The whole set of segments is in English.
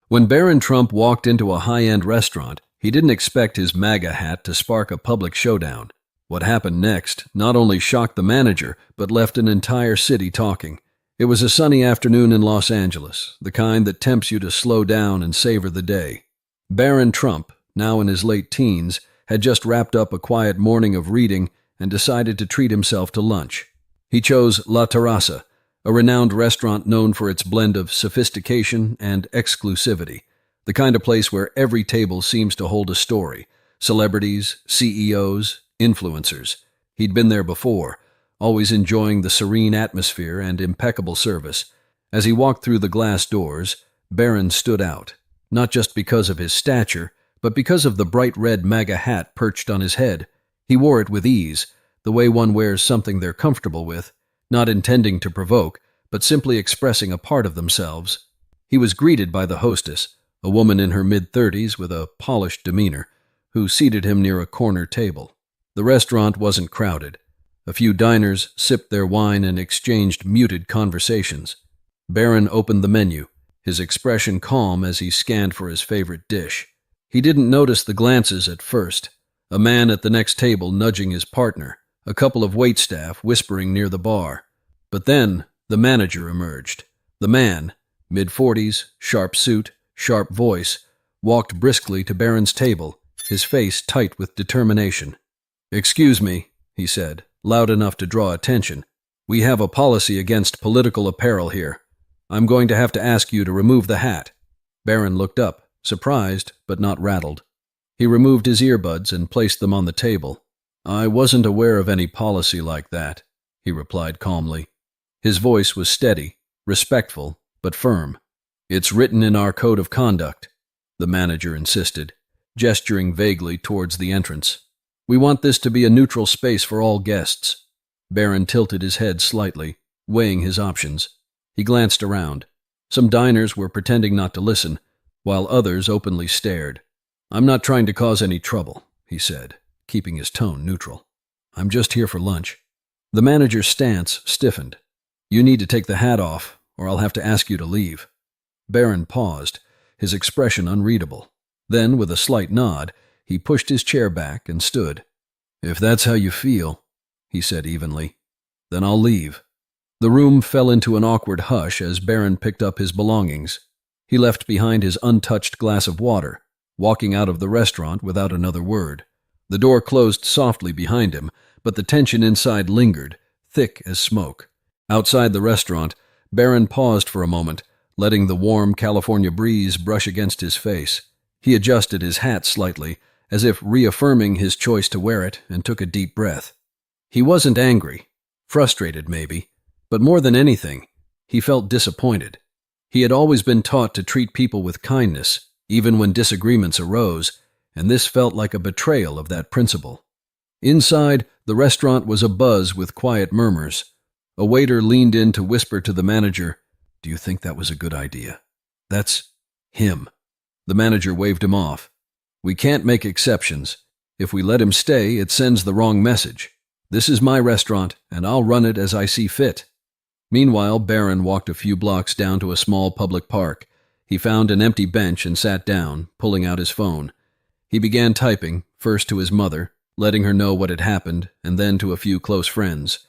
When Barron Trump walked into a high-end restaurant, he didn't expect his MAGA hat to spark a public showdown. What happened next not only shocked the manager, but left an entire city talking. It was a sunny afternoon in Los Angeles, the kind that tempts you to slow down and savor the day. Barron Trump, now in his late teens, had just wrapped up a quiet morning of reading and decided to treat himself to lunch. He chose La Terraza, a renowned restaurant known for its blend of sophistication and exclusivity, the kind of place where every table seems to hold a story. Celebrities, CEOs, influencers. He'd been there before, always enjoying the serene atmosphere and impeccable service. As he walked through the glass doors, Barron stood out, not just because of his stature, but because of the bright red MAGA hat perched on his head. He wore it with ease, the way one wears something they're comfortable with, not intending to provoke, but simply expressing a part of themselves. He was greeted by the hostess, a woman in her mid-30s with a polished demeanor, who seated him near a corner table. The restaurant wasn't crowded. A few diners sipped their wine and exchanged muted conversations. Barron opened the menu, his expression calm as he scanned for his favorite dish. He didn't notice the glances at first, a man at the next table nudging his partner, a couple of waitstaff whispering near the bar. But then the manager emerged. The man, mid-40s, sharp suit, sharp voice, walked briskly to Barron's table, his face tight with determination. "Excuse me," he said, loud enough to draw attention. "We have a policy against political apparel here. I'm going to have to ask you to remove the hat." Barron looked up, surprised but not rattled. He removed his earbuds and placed them on the table. "I wasn't aware of any policy like that," he replied calmly. His voice was steady, respectful, but firm. "It's written in our code of conduct," the manager insisted, gesturing vaguely towards the entrance. "We want this to be a neutral space for all guests." Barron tilted his head slightly, weighing his options. He glanced around. Some diners were pretending not to listen, while others openly stared. "I'm not trying to cause any trouble," he said, keeping his tone neutral. "I'm just here for lunch." The manager's stance stiffened. "You need to take the hat off, or I'll have to ask you to leave." Barron paused, his expression unreadable. Then, with a slight nod, he pushed his chair back and stood. "If that's how you feel," he said evenly, "then I'll leave." The room fell into an awkward hush as Barron picked up his belongings. He left behind his untouched glass of water, walking out of the restaurant without another word. The door closed softly behind him, but the tension inside lingered, thick as smoke. Outside the restaurant, Barron paused for a moment, letting the warm California breeze brush against his face. He adjusted his hat slightly, as if reaffirming his choice to wear it, and took a deep breath. He wasn't angry, frustrated maybe, but more than anything, he felt disappointed. He had always been taught to treat people with kindness, even when disagreements arose, and this felt like a betrayal of that principle. Inside, the restaurant was abuzz with quiet murmurs. A waiter leaned in to whisper to the manager, "Do you think that was a good idea?" "That's him." The manager waved him off. "We can't make exceptions. If we let him stay, it sends the wrong message. This is my restaurant, and I'll run it as I see fit." Meanwhile, Barron walked a few blocks down to a small public park. He found an empty bench and sat down, pulling out his phone. He began typing, first to his mother, letting her know what had happened, and then to a few close friends.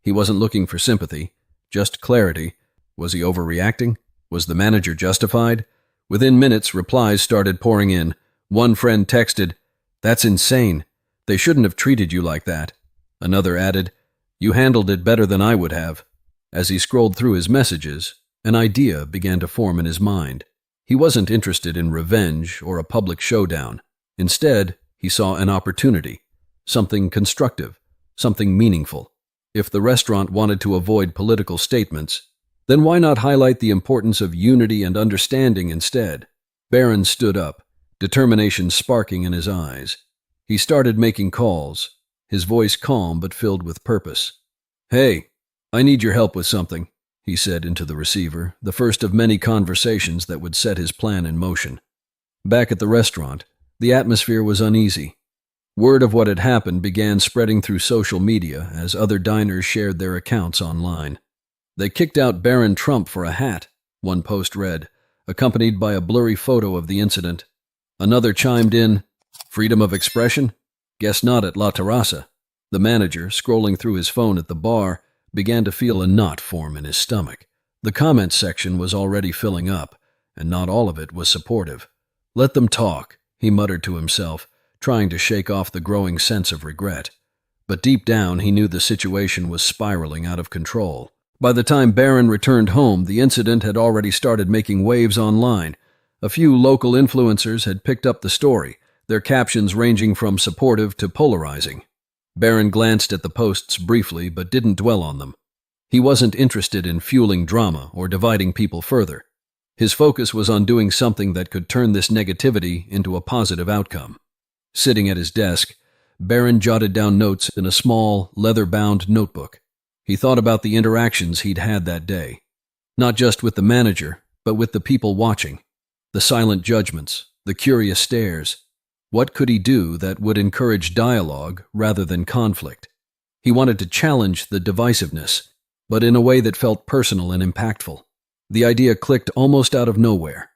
He wasn't looking for sympathy, just clarity. Was he overreacting? Was the manager justified? Within minutes, replies started pouring in. One friend texted, "That's insane. They shouldn't have treated you like that." Another added, "You handled it better than I would have." As he scrolled through his messages, an idea began to form in his mind. He wasn't interested in revenge or a public showdown. Instead, he saw an opportunity, something constructive, something meaningful. If the restaurant wanted to avoid political statements, then why not highlight the importance of unity and understanding instead? Barron stood up, determination sparking in his eyes. He started making calls, his voice calm but filled with purpose. "Hey, I need your help with something," he said into the receiver, the first of many conversations that would set his plan in motion. Back at the restaurant, the atmosphere was uneasy. Word of what had happened began spreading through social media as other diners shared their accounts online. "They kicked out Barron Trump for a hat," one post read. accompanied by a blurry photo of the incident. Another chimed in, "Freedom of expression? Guess not at La Terraza." The manager, scrolling through his phone at the bar, began to feel a knot form in his stomach. The comments section was already filling up, and not all of it was supportive. "Let them talk," he muttered to himself, trying to shake off the growing sense of regret. But deep down, he knew the situation was spiraling out of control. By the time Barron returned home, the incident had already started making waves online. A few local influencers had picked up the story, their captions ranging from supportive to polarizing. Barron glanced at the posts briefly but didn't dwell on them. He wasn't interested in fueling drama or dividing people further. His focus was on doing something that could turn this negativity into a positive outcome. Sitting at his desk, Barron jotted down notes in a small, leather-bound notebook. He thought about the interactions he'd had that day. Not just with the manager, but with the people watching. The silent judgments, the curious stares. What could he do that would encourage dialogue rather than conflict? He wanted to challenge the divisiveness, but in a way that felt personal and impactful. The idea clicked almost out of nowhere.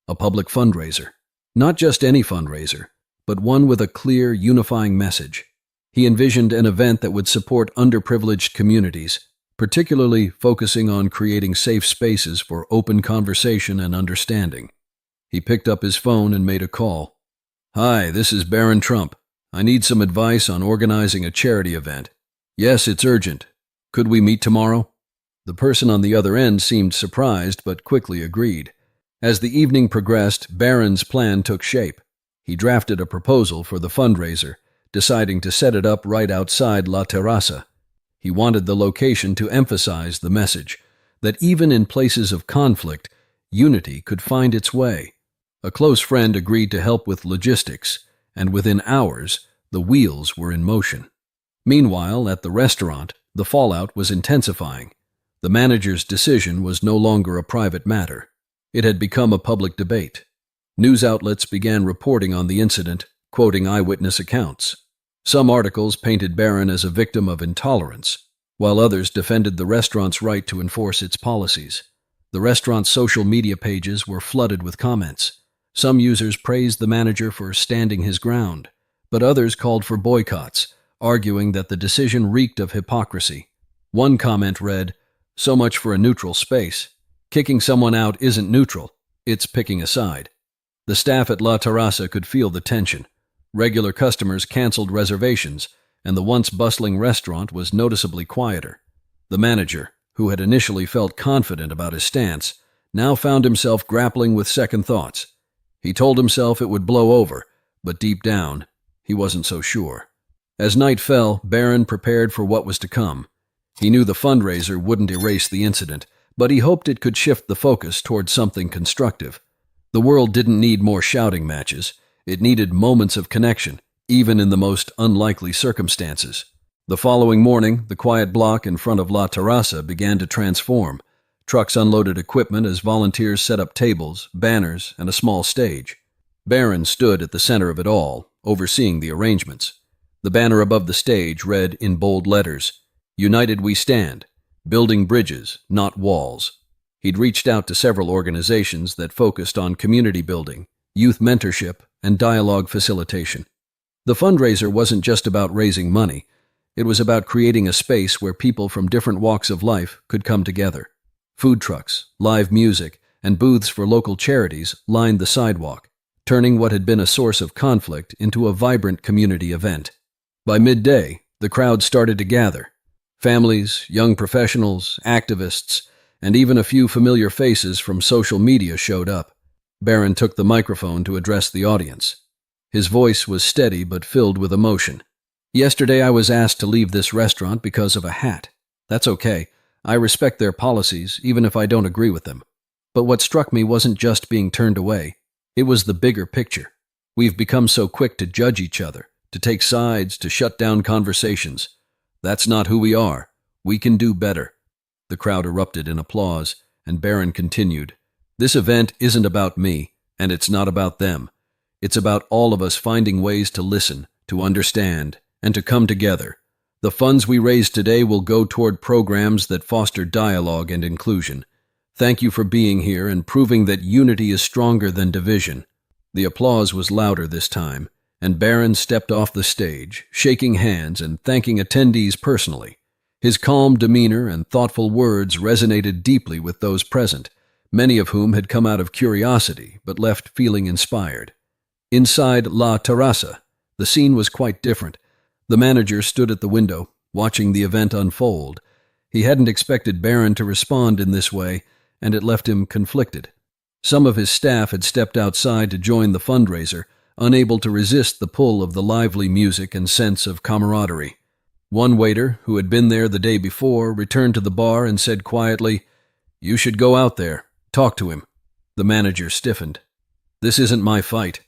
A public fundraiser. Not just any fundraiser, but one with a clear, unifying message. He envisioned an event that would support underprivileged communities, particularly focusing on creating safe spaces for open conversation and understanding. He picked up his phone and made a call. "Hi, this is Barron Trump. I need some advice on organizing a charity event. Yes, it's urgent. Could we meet tomorrow?" The person on the other end seemed surprised but quickly agreed. As the evening progressed, Barron's plan took shape. He drafted a proposal for the fundraiser, deciding to set it up right outside La Terraza. He wanted the location to emphasize the message that even in places of conflict, unity could find its way. A close friend agreed to help with logistics, and within hours, the wheels were in motion. Meanwhile, at the restaurant, the fallout was intensifying. The manager's decision was no longer a private matter. It had become a public debate. News outlets began reporting on the incident, quoting eyewitness accounts. Some articles painted Barron as a victim of intolerance, while others defended the restaurant's right to enforce its policies. The restaurant's social media pages were flooded with comments. Some users praised the manager for standing his ground, but others called for boycotts, arguing that the decision reeked of hypocrisy. One comment read, "So much for a neutral space. Kicking someone out isn't neutral, it's picking a side." The staff at La Terraza could feel the tension. Regular customers canceled reservations, and the once bustling restaurant was noticeably quieter. The manager, who had initially felt confident about his stance, now found himself grappling with second thoughts. He told himself it would blow over, but deep down, he wasn't so sure. As night fell, Barron prepared for what was to come. He knew the fundraiser wouldn't erase the incident, but he hoped it could shift the focus toward something constructive. The world didn't need more shouting matches. It needed moments of connection, even in the most unlikely circumstances. The following morning, the quiet block in front of La Terraza began to transform. Trucks unloaded equipment as volunteers set up tables, banners, and a small stage. Barron stood at the center of it all, overseeing the arrangements. The banner above the stage read in bold letters, "United we stand, building bridges, not walls." He'd reached out to several organizations that focused on community building, youth mentorship, and dialogue facilitation. The fundraiser wasn't just about raising money. It was about creating a space where people from different walks of life could come together. Food trucks, live music, and booths for local charities lined the sidewalk, turning what had been a source of conflict into a vibrant community event. By midday, the crowd started to gather. Families, young professionals, activists, and even a few familiar faces from social media showed up. Barron took the microphone to address the audience. His voice was steady but filled with emotion. "Yesterday I was asked to leave this restaurant because of a hat. That's okay. I respect their policies, even if I don't agree with them. But what struck me wasn't just being turned away. It was the bigger picture. We've become so quick to judge each other, to take sides, to shut down conversations. That's not who we are. We can do better." The crowd erupted in applause, and Barron continued, "This event isn't about me, and it's not about them. It's about all of us finding ways to listen, to understand, and to come together. The funds we raise today will go toward programs that foster dialogue and inclusion. Thank you for being here and proving that unity is stronger than division." The applause was louder this time, and Barron stepped off the stage, shaking hands and thanking attendees personally. His calm demeanor and thoughtful words resonated deeply with those present, many of whom had come out of curiosity but left feeling inspired. Inside La Terraza, the scene was quite different. The manager stood at the window, watching the event unfold. He hadn't expected Barron to respond in this way, and it left him conflicted. Some of his staff had stepped outside to join the fundraiser, unable to resist the pull of the lively music and sense of camaraderie. One waiter, who had been there the day before, returned to the bar and said quietly, "You should go out there. Talk to him." The manager stiffened. "This isn't my fight."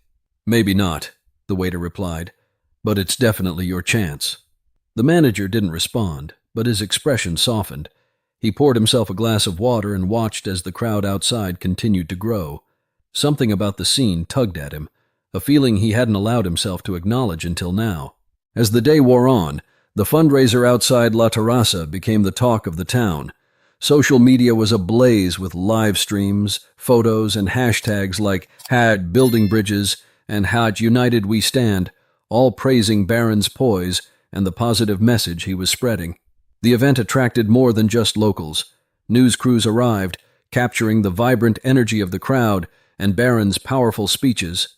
"Maybe not," the waiter replied, "but it's definitely your chance." The manager didn't respond, but his expression softened. He poured himself a glass of water and watched as the crowd outside continued to grow. Something about the scene tugged at him, a feeling he hadn't allowed himself to acknowledge until now. As the day wore on, the fundraiser outside La Terraza became the talk of the town. Social media was ablaze with live streams, photos, and hashtags like #BuildingBridges and #United We Stand, all praising Barron's poise and the positive message he was spreading. The event attracted more than just locals. News crews arrived, capturing the vibrant energy of the crowd and Barron's powerful speeches.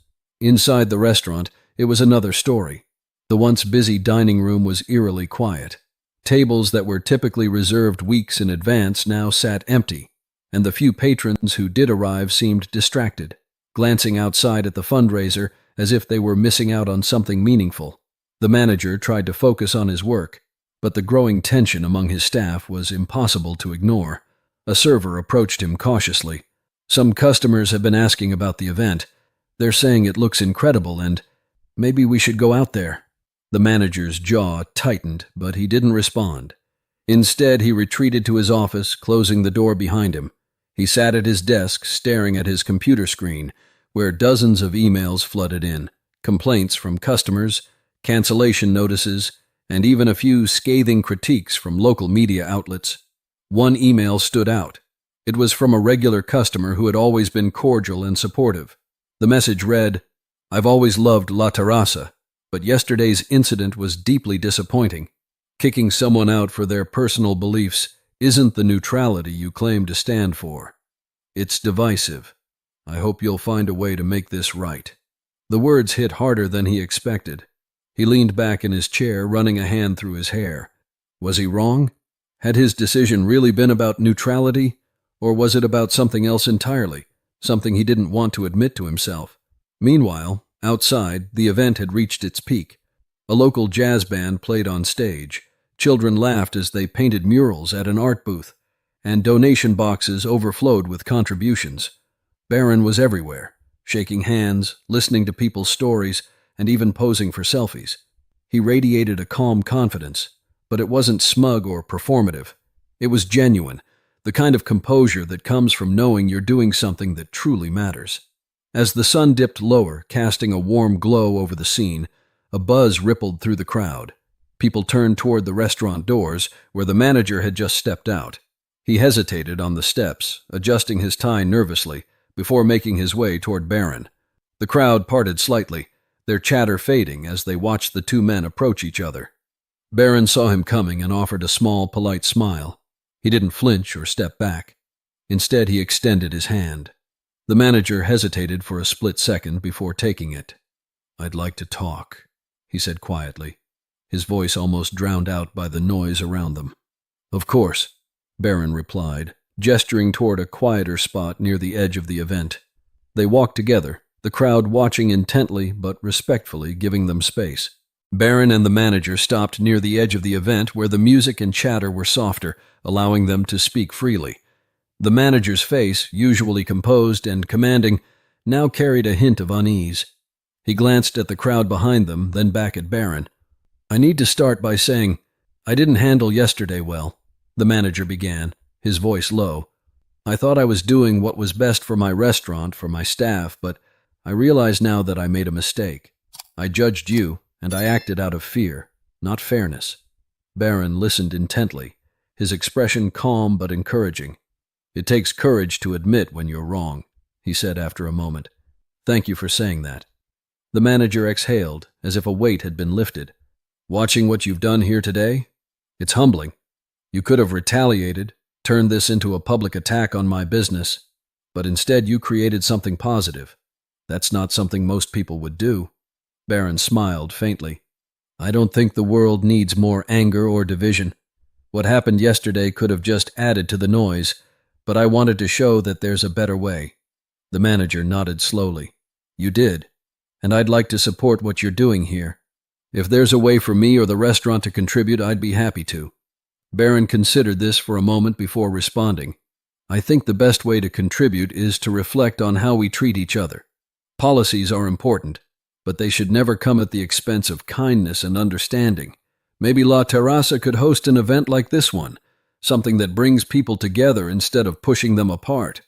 Inside the restaurant, it was another story. The once busy dining room was eerily quiet. Tables that were typically reserved weeks in advance now sat empty, and the few patrons who did arrive seemed distracted, glancing outside at the fundraiser as if they were missing out on something meaningful. The manager tried to focus on his work, but the growing tension among his staff was impossible to ignore. A server approached him cautiously. "Some customers have been asking about the event. They're saying it looks incredible and maybe we should go out there." The manager's jaw tightened, but he didn't respond. Instead, he retreated to his office, closing the door behind him. He sat at his desk, staring at his computer screen, where dozens of emails flooded in, complaints from customers, cancellation notices, and even a few scathing critiques from local media outlets. One email stood out. It was from a regular customer who had always been cordial and supportive. The message read, "I've always loved La Terraza, but yesterday's incident was deeply disappointing. Kicking someone out for their personal beliefs isn't the neutrality you claim to stand for. It's divisive. I hope you'll find a way to make this right." The words hit harder than he expected. He leaned back in his chair, running a hand through his hair. Was he wrong? Had his decision really been about neutrality? Or was it about something else entirely, something he didn't want to admit to himself? Meanwhile, outside, the event had reached its peak. A local jazz band played on stage. Children laughed as they painted murals at an art booth, and donation boxes overflowed with contributions. Barron was everywhere, shaking hands, listening to people's stories, and even posing for selfies. He radiated a calm confidence, but it wasn't smug or performative. It was genuine, the kind of composure that comes from knowing you're doing something that truly matters. As the sun dipped lower, casting a warm glow over the scene, a buzz rippled through the crowd. People turned toward the restaurant doors, where the manager had just stepped out. He hesitated on the steps, adjusting his tie nervously, before making his way toward Barron. The crowd parted slightly, their chatter fading as they watched the two men approach each other. Barron saw him coming and offered a small, polite smile. He didn't flinch or step back. Instead, he extended his hand. The manager hesitated for a split second before taking it. "I'd like to talk," he said quietly, his voice almost drowned out by the noise around them. "Of course," Barron replied, gesturing toward a quieter spot near the edge of the event. They walked together, the crowd watching intently but respectfully, giving them space. Barron and the manager stopped near the edge of the event where the music and chatter were softer, allowing them to speak freely. The manager's face, usually composed and commanding, now carried a hint of unease. He glanced at the crowd behind them, then back at Barron. "I need to start by saying, I didn't handle yesterday well," the manager began, his voice low. "I thought I was doing what was best for my restaurant, for my staff, but I realize now that I made a mistake. I judged you, and I acted out of fear, not fairness." Barron listened intently, his expression calm but encouraging. It takes courage to admit when you're wrong, he said after a moment. Thank you for saying that. The manager exhaled, as if a weight had been lifted. Watching what you've done here today? It's humbling. You could have retaliated, turned this into a public attack on my business, but instead you created something positive. That's not something most people would do. Barron smiled faintly. I don't think the world needs more anger or division. What happened yesterday could have just added to the noise, but I wanted to show that there's a better way. The manager nodded slowly. You did, and I'd like to support what you're doing here. If there's a way for me or the restaurant to contribute, I'd be happy to. Barron considered this for a moment before responding. I think the best way to contribute is to reflect on how we treat each other. Policies are important, but they should never come at the expense of kindness and understanding. Maybe La Terraza could host an event like this one, something that brings people together instead of pushing them apart.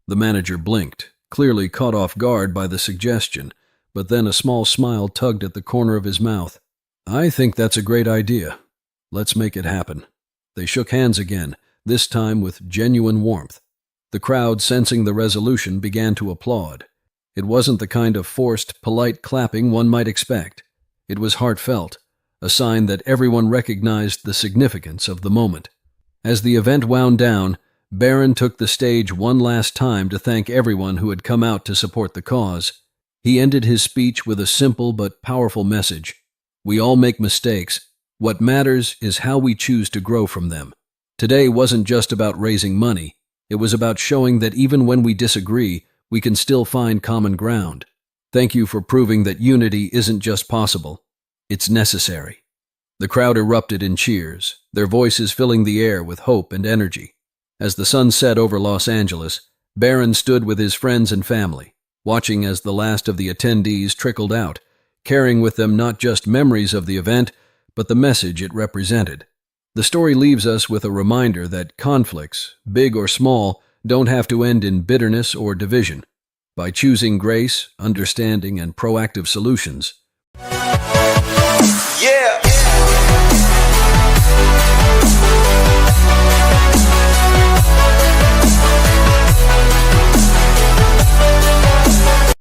The manager blinked, clearly caught off guard by the suggestion, but then a small smile tugged at the corner of his mouth. I think that's a great idea. Let's make it happen. They shook hands again, this time with genuine warmth. The crowd, sensing the resolution, began to applaud. It wasn't the kind of forced, polite clapping one might expect. It was heartfelt, a sign that everyone recognized the significance of the moment. As the event wound down, Barron took the stage one last time to thank everyone who had come out to support the cause. He ended his speech with a simple but powerful message. We all make mistakes. What matters is how we choose to grow from them. Today wasn't just about raising money. It was about showing that even when we disagree, we can still find common ground. Thank you for proving that unity isn't just possible. It's necessary. The crowd erupted in cheers, their voices filling the air with hope and energy. As the sun set over Los Angeles, Barron stood with his friends and family, watching as the last of the attendees trickled out, carrying with them not just memories of the event, but the message it represented. The story leaves us with a reminder that conflicts, big or small, don't have to end in bitterness or division. By choosing grace, understanding, and proactive solutions. Yeah.